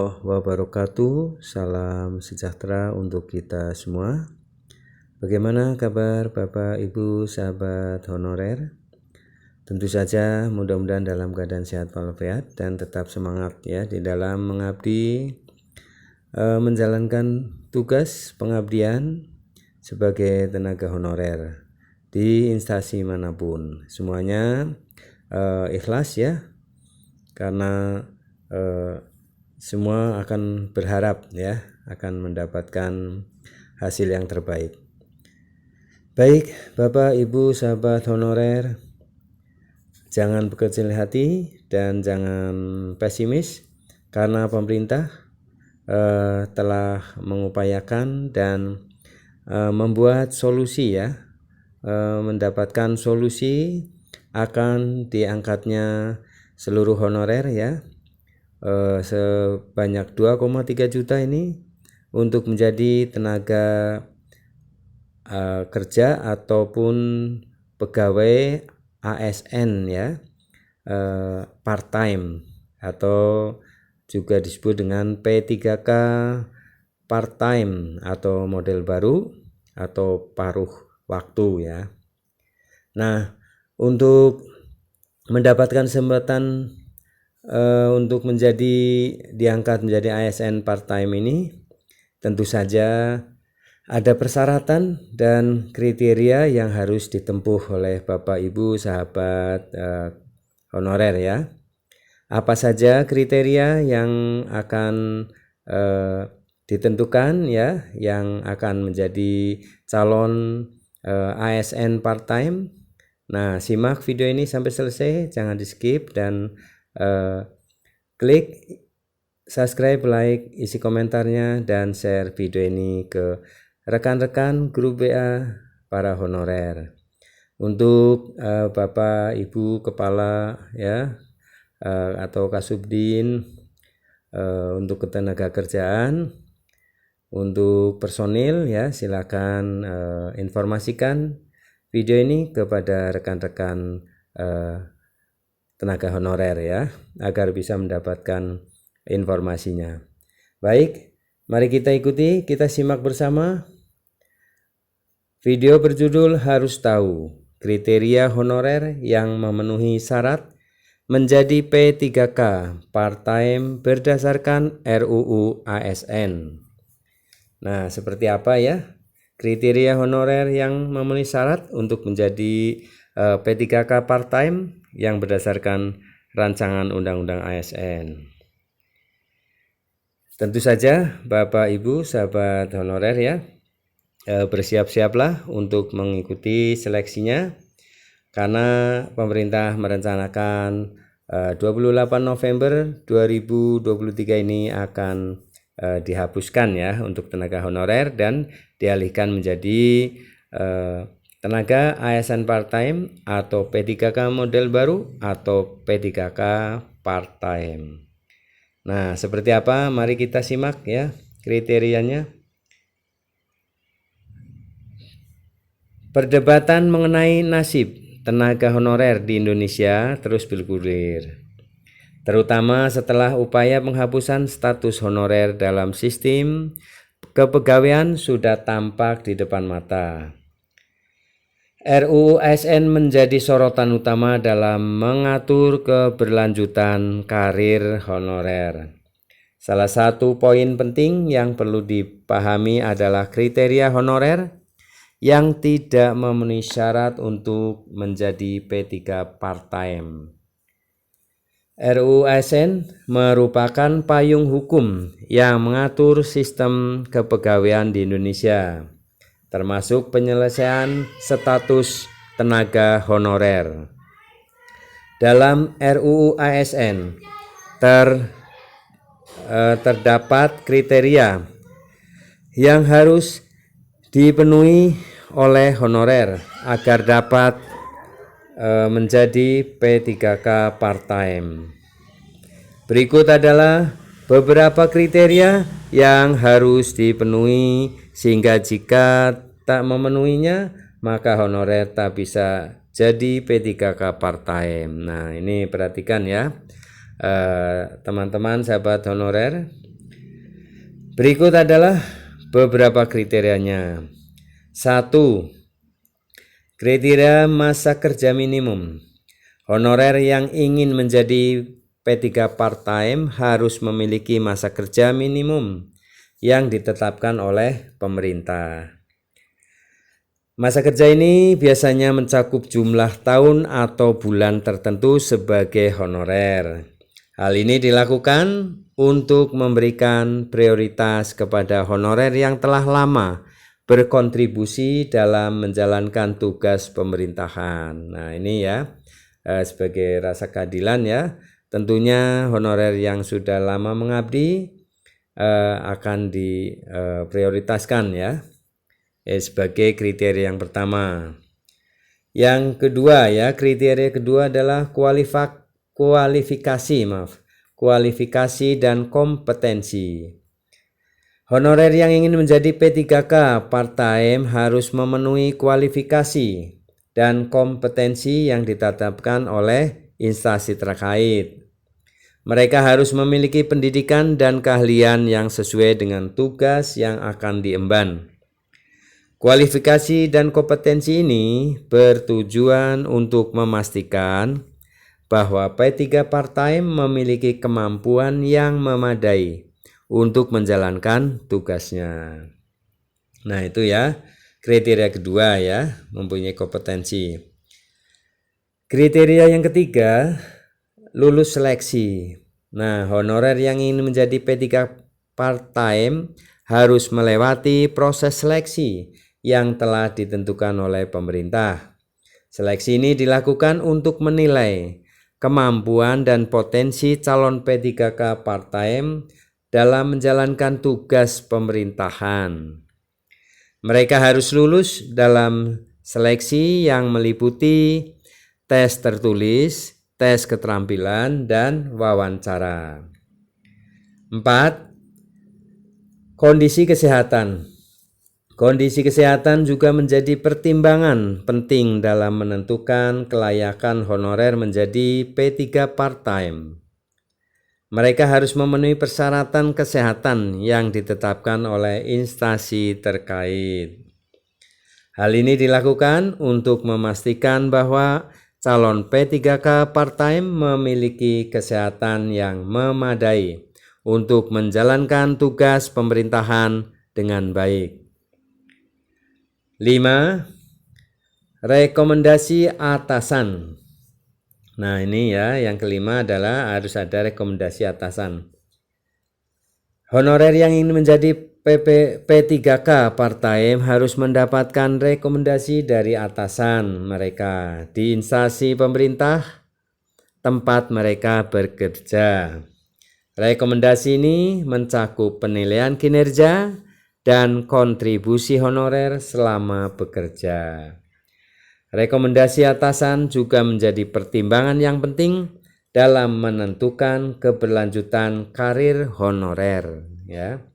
Wabarakatuh. Salam sejahtera untuk kita semua. Bagaimana kabar Bapak Ibu sahabat honorer? Tentu saja mudah-mudahan dalam keadaan sehat walafiat dan tetap semangat ya di dalam mengabdi, menjalankan tugas pengabdian sebagai tenaga honorer di instansi manapun. Semuanya ikhlas ya, karena semua akan berharap ya akan mendapatkan hasil yang terbaik. Baik Bapak Ibu sahabat honorer, jangan berkecil hati dan jangan pesimis, karena pemerintah telah mengupayakan dan membuat solusi ya, mendapatkan solusi akan diangkatnya seluruh honorer ya, sebanyak 2,3 juta ini untuk menjadi tenaga kerja ataupun pegawai ASN ya, part time atau juga disebut dengan P3K part time atau model baru atau paruh waktu ya. Nah, untuk mendapatkan kesempatan untuk diangkat menjadi ASN part time ini, tentu saja ada persyaratan dan kriteria yang harus ditempuh oleh Bapak Ibu sahabat honorer ya. Apa saja kriteria yang akan ditentukan ya, yang akan menjadi calon ASN part time? Nah, simak video ini sampai selesai, jangan di skip, dan klik subscribe, like, isi komentarnya, dan share video ini ke rekan-rekan grup WA para honorer. Untuk Bapak Ibu Kepala ya, atau Kasubdin, untuk ketenaga kerjaan, untuk personil ya, silakan informasikan video ini kepada rekan-rekan tenaga honorer ya, agar bisa mendapatkan informasinya. Baik, mari kita ikuti, kita simak bersama. Video berjudul Harus Tahu Kriteria Honorer yang Memenuhi Syarat Menjadi P3K Part-Time Berdasarkan RUU ASN. Nah, seperti apa ya kriteria honorer yang memenuhi syarat untuk menjadi P3K part-time yang berdasarkan rancangan Undang-Undang ASN. Tentu saja Bapak Ibu sahabat honorer ya, bersiap-siaplah untuk mengikuti seleksinya, karena pemerintah merencanakan 28 November 2023 ini akan dihapuskan ya untuk tenaga honorer dan dialihkan menjadi tenaga ASN part-time atau P3K model baru atau P3K part-time. Nah, seperti apa? Mari kita simak ya kriterianya. Perdebatan mengenai nasib tenaga honorer di Indonesia terus bergulir, terutama setelah upaya penghapusan status honorer dalam sistem kepegawaian sudah tampak di depan mata. RUU ASN menjadi sorotan utama dalam mengatur keberlanjutan karir honorer. Salah satu poin penting yang perlu dipahami adalah kriteria honorer yang tidak memenuhi syarat untuk menjadi P3 part-time. RUU ASN merupakan payung hukum yang mengatur sistem kepegawaian di Indonesia, termasuk penyelesaian status tenaga honorer. Dalam RUU ASN terdapat kriteria yang harus dipenuhi oleh honorer agar dapat menjadi P3K part-time. Berikut adalah beberapa kriteria yang harus dipenuhi, sehingga jika tak memenuhinya maka honorer tak bisa jadi P3K part-time. Nah, ini perhatikan ya teman-teman sahabat honorer. Berikut adalah beberapa kriterianya. 1. Kriteria masa kerja minimum. Honorer yang ingin menjadi P3 part-time harus memiliki masa kerja minimum yang ditetapkan oleh pemerintah. Masa kerja ini biasanya mencakup jumlah tahun atau bulan tertentu sebagai honorer. Hal ini dilakukan untuk memberikan prioritas kepada honorer yang telah lama berkontribusi dalam menjalankan tugas pemerintahan. Nah, ini ya sebagai rasa keadilan ya. Tentunya honorer yang sudah lama mengabdi akan diprioritaskan ya. Sebagai kriteria yang pertama. Yang kedua ya, kriteria kedua adalah kualifikasi dan kompetensi. Honorer yang ingin menjadi P3K part-time harus memenuhi kualifikasi dan kompetensi yang ditetapkan oleh instansi terkait. Mereka harus memiliki pendidikan dan keahlian yang sesuai dengan tugas yang akan diemban. Kualifikasi dan kompetensi ini bertujuan untuk memastikan bahwa P3 part-time memiliki kemampuan yang memadai untuk menjalankan tugasnya. Nah, itu ya kriteria kedua ya, mempunyai kompetensi. Kriteria yang ketiga, lulus seleksi. Nah, honorer yang ingin menjadi P3 part-time harus melewati proses seleksi yang telah ditentukan oleh pemerintah. Seleksi ini dilakukan untuk menilai kemampuan dan potensi calon P3K part-time dalam menjalankan tugas pemerintahan. Mereka harus lulus dalam seleksi yang meliputi tes tertulis, tes keterampilan, dan wawancara. 4. Kondisi kesehatan. Kondisi kesehatan juga menjadi pertimbangan penting dalam menentukan kelayakan honorer menjadi P3 part-time. Mereka harus memenuhi persyaratan kesehatan yang ditetapkan oleh instansi terkait. Hal ini dilakukan untuk memastikan bahwa calon P3K part-time memiliki kesehatan yang memadai untuk menjalankan tugas pemerintahan dengan baik. 5. Rekomendasi atasan. Nah, ini ya, yang kelima adalah harus ada rekomendasi atasan. Honorer yang ingin menjadi P3K part-time harus mendapatkan rekomendasi dari atasan mereka di instansi pemerintah tempat mereka bekerja. Rekomendasi ini mencakup penilaian kinerja dan kontribusi honorer selama bekerja. Rekomendasi atasan juga menjadi pertimbangan yang penting dalam menentukan keberlanjutan karir honorer ya.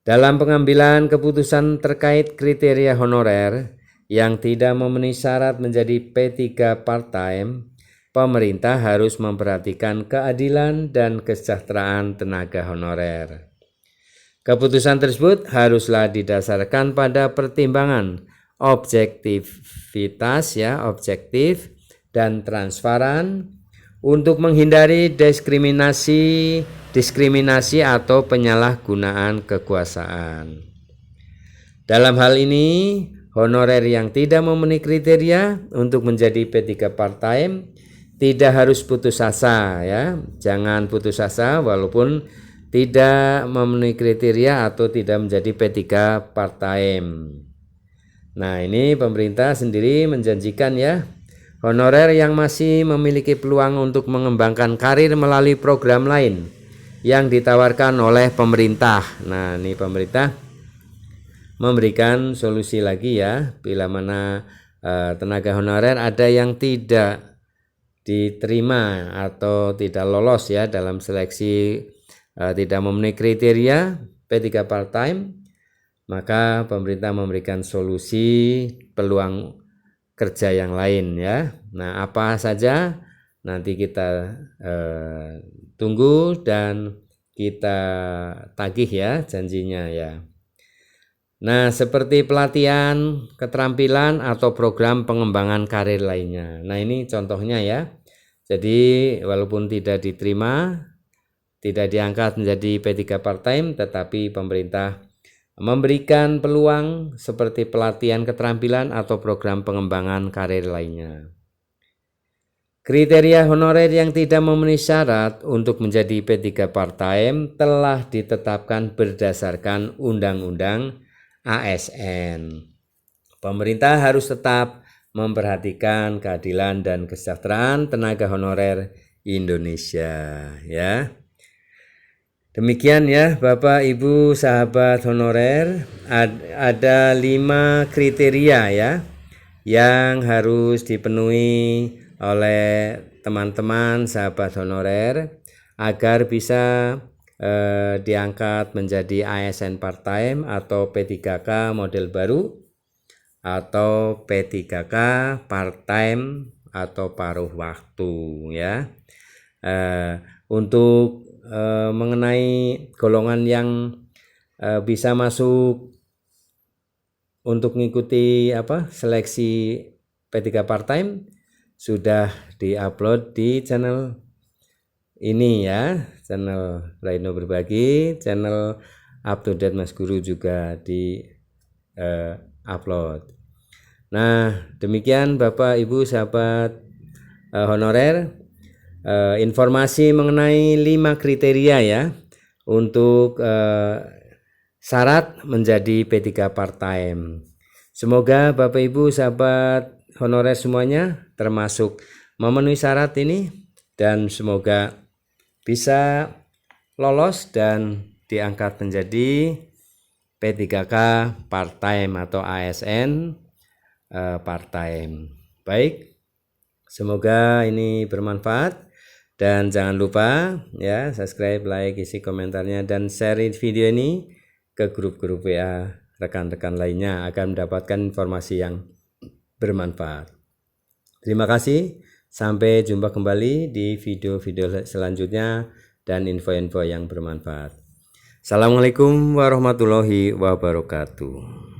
Dalam pengambilan keputusan terkait kriteria honorer yang tidak memenuhi syarat menjadi P3 part-time, pemerintah harus memperhatikan keadilan dan kesejahteraan tenaga honorer. Keputusan tersebut haruslah didasarkan pada pertimbangan objektivitas ya, objektif dan transparan untuk menghindari diskriminasi atau penyalahgunaan kekuasaan. Dalam hal ini, honorer yang tidak memenuhi kriteria untuk menjadi P3 part-time tidak harus putus asa ya. Jangan putus asa walaupun tidak memenuhi kriteria atau tidak menjadi P3 part-time. Nah, ini pemerintah sendiri menjanjikan ya, honorer yang masih memiliki peluang untuk mengembangkan karir melalui program lain yang ditawarkan oleh pemerintah. Nah, ini pemerintah memberikan solusi lagi ya, bila mana tenaga honorer ada yang tidak diterima atau tidak lolos ya dalam seleksi, tidak memenuhi kriteria P3 part-time, maka pemerintah memberikan solusi peluang kerja yang lain ya. Nah, apa saja nanti kita tunggu dan kita tagih ya janjinya ya. Nah, seperti pelatihan, keterampilan atau program pengembangan karir lainnya. Nah, ini contohnya ya. Jadi, walaupun tidak diterima, tidak diangkat menjadi P3 part-time, tetapi pemerintah memberikan peluang seperti pelatihan keterampilan atau program pengembangan karir lainnya. Kriteria honorer yang tidak memenuhi syarat untuk menjadi P3 part-time telah ditetapkan berdasarkan Undang-Undang ASN. Pemerintah harus tetap memperhatikan keadilan dan kesejahteraan tenaga honorer Indonesia ya. Demikian ya Bapak Ibu sahabat honorer, ada 5 kriteria ya yang harus dipenuhi oleh teman-teman sahabat honorer agar bisa diangkat menjadi ASN part-time atau P3K model baru atau P3K part-time atau paruh waktu ya. Untuk mengenai golongan yang bisa masuk untuk mengikuti seleksi P3 part-time sudah diupload di channel ini ya, channel Raino Berbagi, channel Up to Date Mas Guru juga di upload. Nah, demikian Bapak Ibu sahabat honorer, informasi mengenai 5 kriteria ya untuk syarat menjadi P3 part-time. Semoga Bapak Ibu sahabat honorer semuanya termasuk memenuhi syarat ini dan semoga bisa lolos dan diangkat menjadi P3K part-time atau ASN part-time. Baik, semoga ini bermanfaat dan jangan lupa ya subscribe, like, isi komentarnya dan share video ini ke grup-grup WA rekan-rekan lainnya agar mendapatkan informasi yang bermanfaat. Terima kasih. Sampai jumpa kembali di video-video selanjutnya dan info-info yang bermanfaat. Assalamualaikum warahmatullahi wabarakatuh.